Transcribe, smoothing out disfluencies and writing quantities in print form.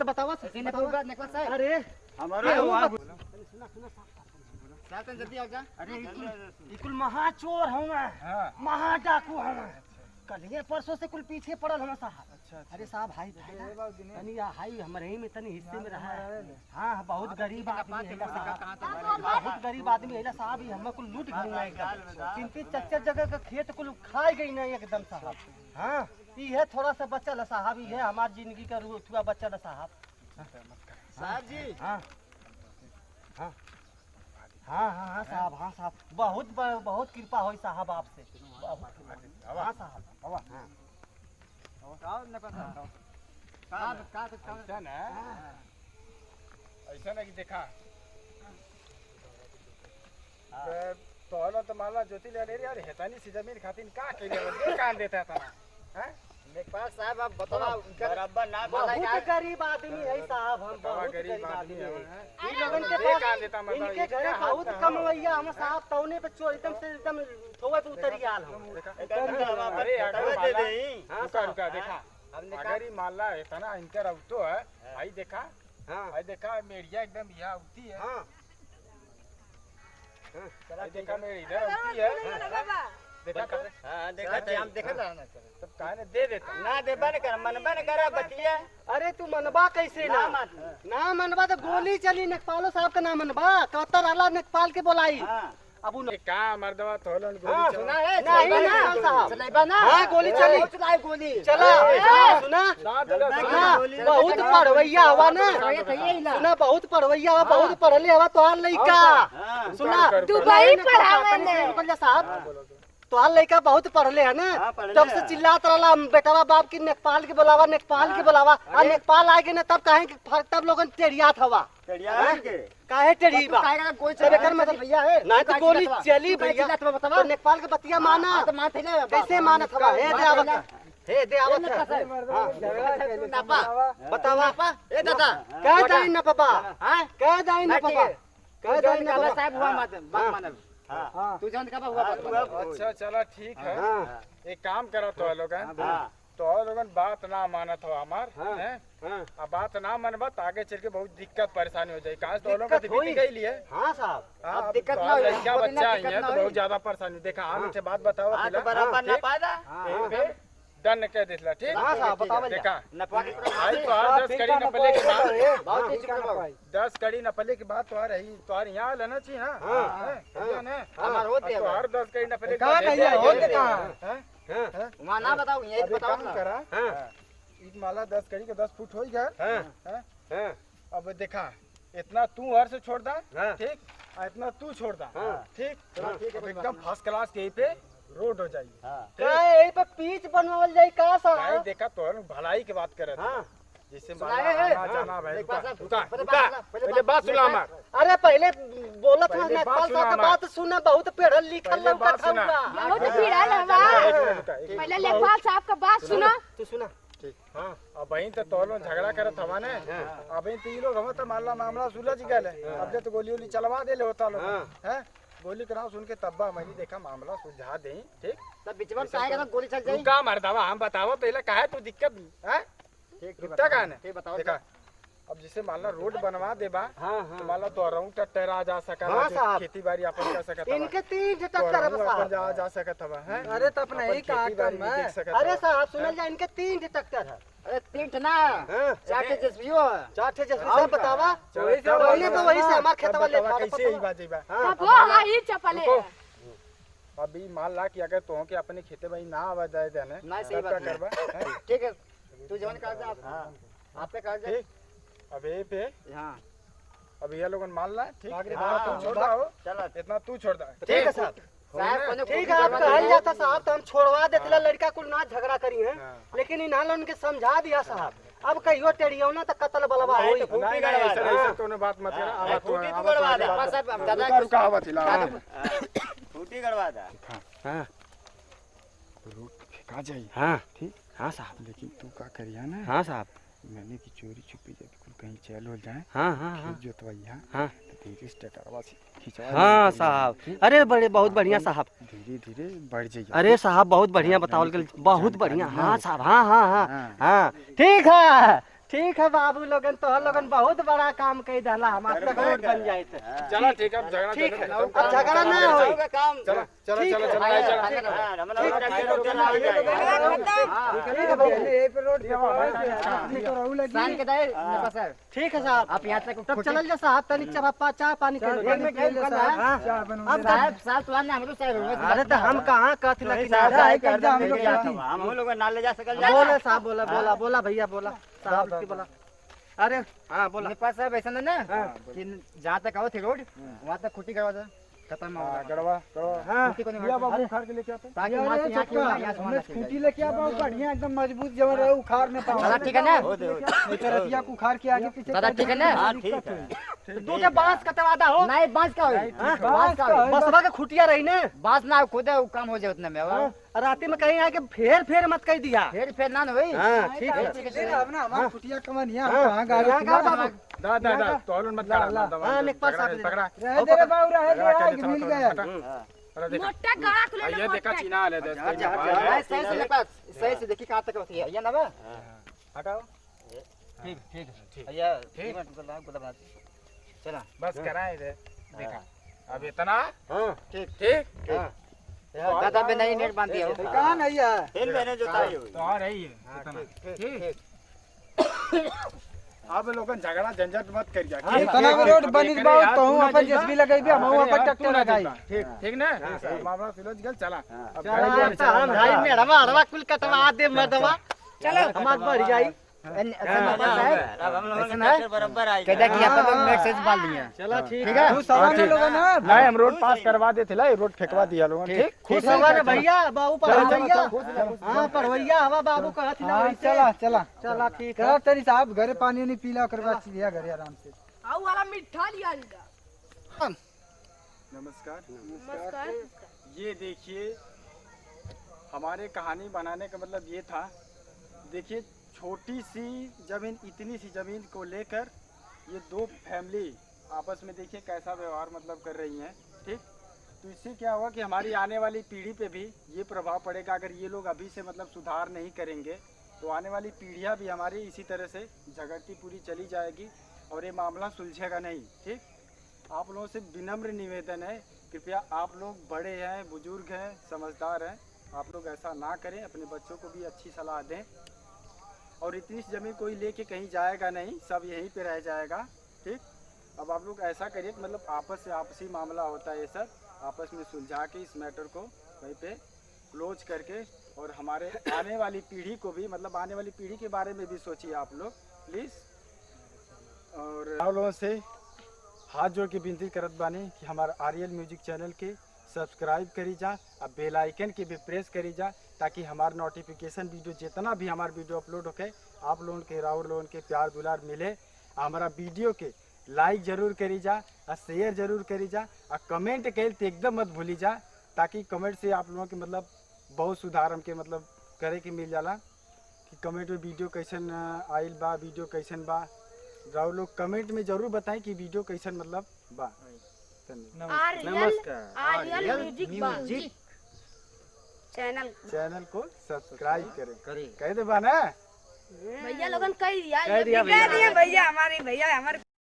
तो बतावा नेकलेस है। अरे हमारे सुना सातन जल्दी आ जा। अरे इकुल महाचोर हूँ मैं, महा डाकू हूँ मैं। कल ये परसों से कुल पीछे पड़ल हम साहब। अरे साहब हाई तनी हाई हमारे ही में तनी हिस्से में रहा है। हाँ बहुत गरीब आदमी है साहब, बहुत गरीब आदमी है साहब। हम कुल लूट गई एकदम, 3-4 जगह का खेत कुल खाई गई ना एकदम साहब। हाँ ये थोड़ा सा बच्चा ला साहब, ये हमारी जिंदगी का रुआ बच्चा ला साहब। साहब जी हाँ हाँ हाँ हाँ हाँ साहब, हाँ साहब बहुत कृपा हुई साहब आपसे। हाँ साहब ऐसा ना कि देखा तो माला ज्योति ले ले यार हेतानी सी जमीन खातिर का के लिए कान देता था हैं नेकपाल साहब आप बताओ बराबर ना बहुत गरीब आदमी है साहब। हम बहुत गरीब आदमी है। इन लोगन के पास इनके घर बहुत कमवैया हम साहब, तौने पे चोर एकदम थोवा पे उतर आल हम। अरे दे दे रुका देखा अगर ये माला है तना इनकर औतो है। आई देखा आई देखा मेड़िया एकदम यहां उठी है। हां चला देखा मेरी इधर उठी है। देखा हां देखा हम देखा ना तब काहे दे देता ना देबा न कर मनबा न करा बतिया। अरे तू मनबा कैसे ना मनबा तो गोली चली। नेकपालो साहब का नाम मनबा कतर आला नेकपाल के बोलाई। अब उन का मर्दवा थोलन गोली सुना है नहीं ना साहब चलाइबा ना। हां गोली चली चलाई गोली चला सुना बहुत पढ़वैया हवा ना। सुना बहुत पढ़वैया हवा, बहुत पढ़ले हवा तोहार लइका। सुना दुबई पढ़ावे ने साहब तोहार लइका बहुत पढ़ले है ना। तब से चिल्लात रहला बेटवा बाप की नेकपाल के बुलावा नेकपाल के बुलावा। आ नेकपाल आगे ना तब काहे तब लोगन टेढ़ियात हवा। काहे टेढ़ी बा कोई चले कर मतलब भैया है नहीं तो गोली चली भैया। तो नेकपाल के बतिया माना तो मान थे ना कैसे मानत हवा। हे दे आवत हे दे आवत नापा बतावा ए दादा कह दाई ना पापा। हां कह दाई ना पापा कह दाई ना काला पापा साहब हुआ मत बात मानब। हां तू जान का हुआ अच्छा चला ठीक है। हाँ एक काम करो तो लोग तो लोगन बात ना मानत हो हमार हैं। अब बात ना मनबा तो आगे चल के बहुत दिक्कत परेशानी हो जाए। कहां तो लोग तो बीत गई लिए। हां साहब अब दिक्कत ना हो क्या बच्चा है तो बहुत ज्यादा परेशानी। देखा हम मुझे बात बताओ तो बराबर ना पादा डन कह देला ठीक। हां साहब बताओ देखा नपा आई तो 10 कड़ी नपले के बाद बहुत ही चुप 10 कड़ी नपले के बाद तो आ रही तो आ यहां लेना चाहिए। हां ना हमार होते तो हर 10 कड़ी नपले का कहिए होते कहां वहां ना बताओ ये बताओ काम करा। ईद माला 10 कड़ी के 10 फुट हो गया। अब देखा इतना तू हर से छोड़ दा ठीक, इतना तू छोड़ दा ठीक। अब एकदम फर्स्ट क्लास के पे रोड हो जाएगी। का यही पे पीच बनवाल जाई का साहब। देखा तो भलाई की बात करे जिससे जाना भाई पहले बात सुना हमार। अरे पहले बोलत है नेपाल का बात सुना बहुत पढ़ल लिखल लौकत हुआ। बहुत पीड़ा लगा। पहले लेखपाल साहब का बात सुनो। तू सुना ठीक। हां अब वहीं तो तोलो झगड़ा करत हवा ने। अब इन तीन लोग हम तो मामला सुलझ गए। अब तो गोली उली चलवा दे ले होता लोग हैं। गोली कराओ सुन के तब्बा मैंने देखा मामला सुलझा दे ठीक। तब बिचवन से आएगा तो गोली चल जाएगी। का मर्दावा हम बताओ पहले काहे तू दिक्कत है ठीक रुकता का ने ठीक बताओ। देखा अब जिसे मान लो रोड बनवा देबा तो मान लो तो रहूं टटरा जा सका खेती बाड़ी अपन कर सकत। इनके 3 टक्कर है साहब जा सकत हवा है। अरे तो अपना ही का काम है। अरे साहब सुनल जा इनके 3 टक्कर है। अरे 3 ना 4 जसबियो 4 जसबियो बतावा वही तो वही से हमार खेतवा ले कैसे ही बात जेबा। अब वो हमारी चपले अभी मान ला कि अगर तो के अपने खेते भाई ना आवा जाए देने ना सही बात करबा ठीक है। तू जवन कर जा आप पे कर जा अब ए पे। हां अब ये लोगन मान ला ठीक। तू छोड़ दो चलो इतना तू छोड़ दे ठीक है साहब। साहब ठीक है आप कहल जाता साहब तो हम छोड़वा देतला लड़का कुल ना झगड़ा करी है। लेकिन इन्हां लोगन के समझा दिया साहब। अब कहियो टेढ़ियो ना तो कत्ल बलवा होई। ऐसा कोनो बात मत कर। आवा तू गड़वा दे बस अब दादा रुका आवा थिला फूटी गड़वा दे। हां रूट फेंका जाई। हां ठीक। हां साहब लेकिन तू का करिया ना। हां साहब मैंने की चोरी छुपी जब कुल कहीं चल हो जाए। हां जोतवैया हां तो तेरी स्टेटरवा से खिंचवा। हां साहब अरे बड़े बहुत बढ़िया साहब धीरे धीरे बढ़ जाइए। अरे साहब बहुत बढ़िया बतावल के बहुत बढ़िया। हां साहब हां हां हां हां ठीक है ठीक है बाबू लोगन, तो लोगन बहुत बड़ा काम कर डाला, हमारे तक रोड बन जाए तो। चला ठीक है, अब झगड़ा ठीक है, चलो, अब झगड़ा ना हो। चलो चलो चलो चलो ठीक है साहब, आप यहाँ तक तब चल जा साहब, तनिक चाय पानी कर। अरे तो हम कहाँ कहती ना हम लोग ना ले जा सकल बोले साहब, बोला बोला बोला भैया बोला साहब की बोला। अरे हाँ बोला, मेरे पास साहब ऐसा ना कि जहाँ तक आओ थे रोड वहाँ तक खुटी करवा दो, खत्म हो गया। गड़वा खुटी को नहीं या बाबू उखाड़ के लेके आते हैं। ताकि वहाँ से यहाँ की यहाँ से वहाँ तक स्कूटी लेके आ पाओ, बढ़िया एकदम मजबूत जबर रहे, उखाड़ न पाओ। दादा ठीक है ना? रतिया को उखाड़ के आगे पीछे दादा ठीक है ना? तू के बांस कटवादा हो, नहीं बांस का होई, बांस का होई। बसवा के खुटिया रही ने, बांस ना खुद है, वो काम हो जाए उतने में। अब राती में कहीं आके फेर मत कह दिया। फिर ना होई। हाँ ठीक है, अब ना हमारा खुटिया कमनिया कहां गाड़ी दा दा दा तोलन मत लड़ा। हाँ नेक पास पकड़ा रहे दे रे बाबू रहे आग मिल गया। मोटा गड़ा खुला ये देखा चीना ले दे सही से पास सही से देखी कहाँ तक होती है। ये ना बा हटाओ। ठीक ठीक भैया ठीक है, गुलाब चला बस कराए दे देखा अब इतना। हाँ ठीक ठीक दादा पे नहीं नेट बांध दिया हो। कहां नहीं है फिर मैंने जोताई हुई तो आ रही है इतना। ठीक अब लोगन झगड़ा झंझट मत करिया। इतना रोड बनी बाऊ तो हूं अपन जेसीबी लगाई हम अपन ट्रैक्टर लगाई। ठीक ठीक ना मामला सुलझ गया। चला अब हम भाई मेरा हड़वा कुल कटवा दे मदवा, चलो हमार बढ़ जाई। बराबर आई कहता कि आप लोग मैसेज डाल दिए। चलो ठीक ठीक है, खुश हवा ना लोगन ना, नहीं हम रोड पास करवा देते ला, रोड फेंकवा दिया लोगन। ठीक खुश हवा ना भैया, बाबू पढ़वैया। हां पढ़वैया हवा बाबू कहत ना वैसे। चला चला चला ठीक है। तेरी साहब घरे पानी नहीं पीला करवा दिया घरे आराम से। आऊ वाला मिठा लिया लीदा। नमस्कार। नमस्कार। ये देखिए हमारे कहानी बनाने का मतलब ये था, देखिए छोटी सी जमीन, इतनी सी जमीन को लेकर ये दो फैमिली आपस में देखिए कैसा व्यवहार मतलब कर रही हैं। ठीक, तो इससे क्या होगा कि हमारी आने वाली पीढ़ी पे भी ये प्रभाव पड़ेगा। अगर ये लोग अभी से मतलब सुधार नहीं करेंगे तो आने वाली पीढ़ियाँ भी हमारी इसी तरह से झगड़ती पूरी चली जाएगी और ये मामला सुलझेगा नहीं। ठीक, आप लोगों से विनम्र निवेदन है, कृपया आप लोग बड़े हैं, बुजुर्ग हैं, समझदार हैं, आप लोग ऐसा ना करें, अपने बच्चों को भी अच्छी सलाह दें। और इतनी सी जमीन कोई लेके कहीं जाएगा नहीं, सब यहीं पे रह जाएगा। ठीक, अब आप लोग ऐसा करिए कि मतलब आपस से आपसी मामला होता है, ये सब आपस में सुलझा के इस मैटर को वहीं पे क्लोज करके और हमारे आने वाली पीढ़ी को भी मतलब आने वाली पीढ़ी के बारे में भी सोचिए आप लोग प्लीज़। और आप लोगों से हाथ जोड़ के विनती करत बानी कि हमारा आर्यल म्यूजिक चैनल के सब्सक्राइब करी जा, अब बेल आइकन के भी प्रेस करी जा, ताकि हमारा नोटिफिकेशन वीडियो जितना भी हमारा वीडियो अपलोड होके आप लोगों के राउर लोगों के प्यार दुलार मिले। हमारा वीडियो के लाइक जरूर करी जा और शेयर जरूर करी जा और कमेंट कल तो एकदम मत भूली जा, ताकि कमेंट से आप लोगों के मतलब बहुत सुधार हमके मतलब करे के मिल जाला कि कमेंट में वीडियो कैसन आइल बा, वीडियो कैसन बा। राउर लोग कमेंट में जरूर बताएं कि वीडियो कैसन मतलब बा। नमस्कार। आर्यल म्यूजिक चैनल को सब्सक्राइब करें। कह दे बा ना भैया लोगन कह दिया कह दिया भैया हमारे